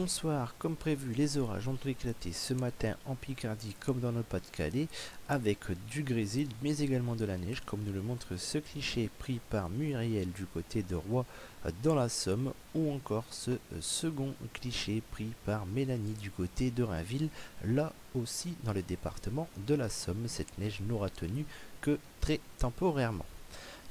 Bonsoir, comme prévu, les orages ont éclaté ce matin en Picardie comme dans le Pas-de-Calais, avec du grésil mais également de la neige, comme nous le montre ce cliché pris par Muriel du côté de Roy dans la Somme, ou encore ce second cliché pris par Mélanie du côté de Rainville, là aussi dans le département de la Somme. Cette neige n'aura tenu que très temporairement.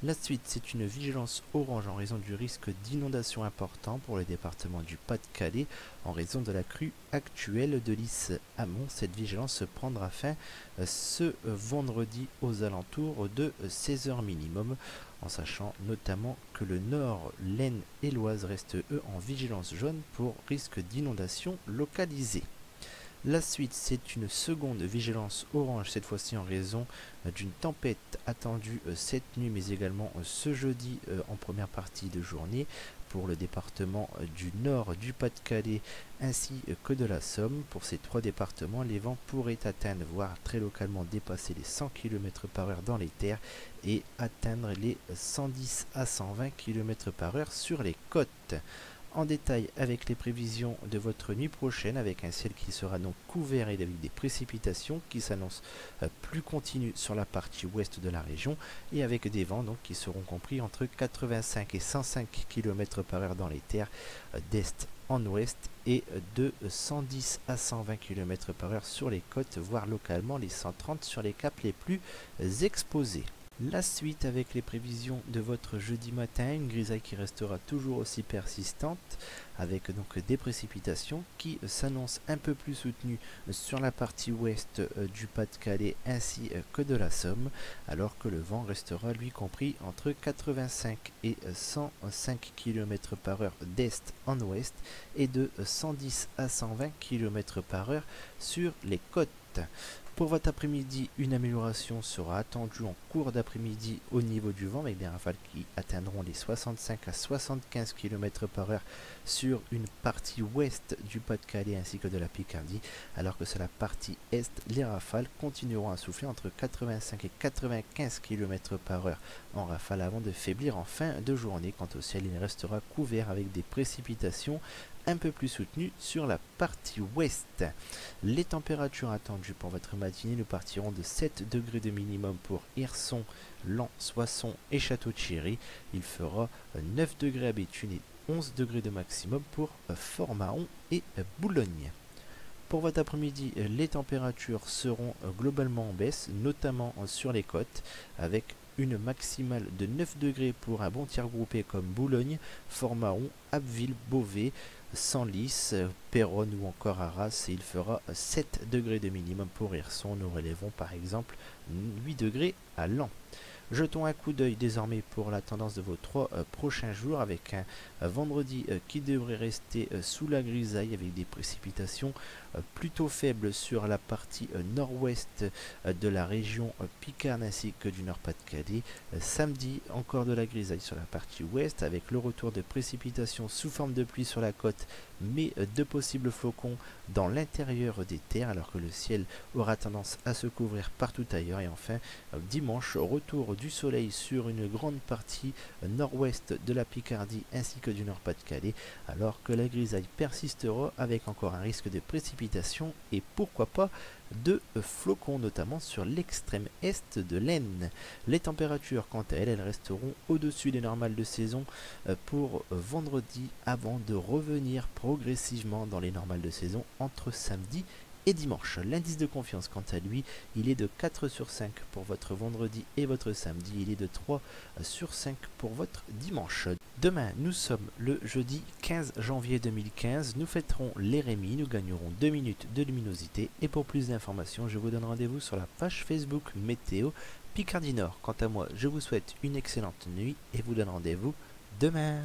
La suite, c'est une vigilance orange en raison du risque d'inondation important pour le département du Pas-de-Calais en raison de la crue actuelle de l'Is-Amont. Cette vigilance prendra fin ce vendredi aux alentours de 16h minimum, en sachant notamment que le Nord, l'Aisne et l'Oise restent eux en vigilance jaune pour risque d'inondation localisée. La suite, c'est une seconde vigilance orange, cette fois-ci en raison d'une tempête attendue cette nuit, mais également ce jeudi en première partie de journée pour le département du Nord, du Pas-de-Calais ainsi que de la Somme. Pour ces trois départements, les vents pourraient atteindre, voire très localement dépasser les 100 km/h dans les terres et atteindre les 110 à 120 km/h sur les côtes. En détail avec les prévisions de votre nuit prochaine, avec un ciel qui sera donc couvert et avec des précipitations qui s'annoncent plus continues sur la partie ouest de la région et avec des vents donc qui seront compris entre 85 et 105 km/h dans les terres d'est en ouest et de 110 à 120 km/h sur les côtes, voire localement les 130 sur les caps les plus exposés. La suite avec les prévisions de votre jeudi matin, une grisaille qui restera toujours aussi persistante avec donc des précipitations qui s'annoncent un peu plus soutenues sur la partie ouest du Pas-de-Calais ainsi que de la Somme, alors que le vent restera lui compris entre 85 et 105 km/h d'est en ouest et de 110 à 120 km/h sur les côtes. Pour votre après-midi, une amélioration sera attendue en cours d'après-midi au niveau du vent, avec des rafales qui atteindront les 65 à 75 km/h sur une partie ouest du Pas-de-Calais ainsi que de la Picardie, alors que sur la partie est, les rafales continueront à souffler entre 85 et 95 km/h en rafale avant de faiblir en fin de journée. Quant au ciel, il restera couvert avec des précipitations un peu plus soutenu sur la partie ouest. Les températures attendues pour votre matinée, nous partirons de 7 degrés de minimum pour Hirson, Laon, Soissons et Château-Thierry. Il fera 9 degrés à Béthune et 11 degrés de maximum pour Fort-Mahon et Boulogne. Pour votre après-midi, les températures seront globalement en baisse, notamment sur les côtes, avec une maximale de 9 degrés pour un bon tiers groupé comme Boulogne, Fort-Mahon, Abbeville, Beauvais, Senlis, Péronne ou encore Arras, et il fera 7 degrés de minimum pour Hirson. Nous relèverons par exemple 8 degrés à Laon. Jetons un coup d'œil désormais pour la tendance de vos 3 prochains jours, avec un vendredi qui devrait rester sous la grisaille avec des précipitations plutôt faibles sur la partie nord-ouest de la région Picarde ainsi que du Nord-Pas-de-Calais. Samedi, encore de la grisaille sur la partie ouest avec le retour de précipitations sous forme de pluie sur la côte, mais de possibles flocons dans l'intérieur des terres, alors que le ciel aura tendance à se couvrir partout ailleurs. Et enfin, dimanche, retour du soleil sur une grande partie nord-ouest de la Picardie ainsi que du Nord-Pas-de-Calais, alors que la grisaille persistera avec encore un risque de précipitation et pourquoi pas de flocons, notamment sur l'extrême est de l'Aisne. Les températures, quant à elles, elles resteront au-dessus des normales de saison pour vendredi avant de revenir progressivement dans les normales de saison entre samedi et dimanche. L'indice de confiance, quant à lui, il est de 4 sur 5 pour votre vendredi et votre samedi. Il est de 3 sur 5 pour votre dimanche. Demain, nous sommes le jeudi 15 janvier 2015. Nous fêterons les Rémis. Nous gagnerons 2 minutes de luminosité. Et pour plus d'informations, je vous donne rendez-vous sur la page Facebook Météo Picardie Nord. Quant à moi, je vous souhaite une excellente nuit et vous donne rendez-vous demain.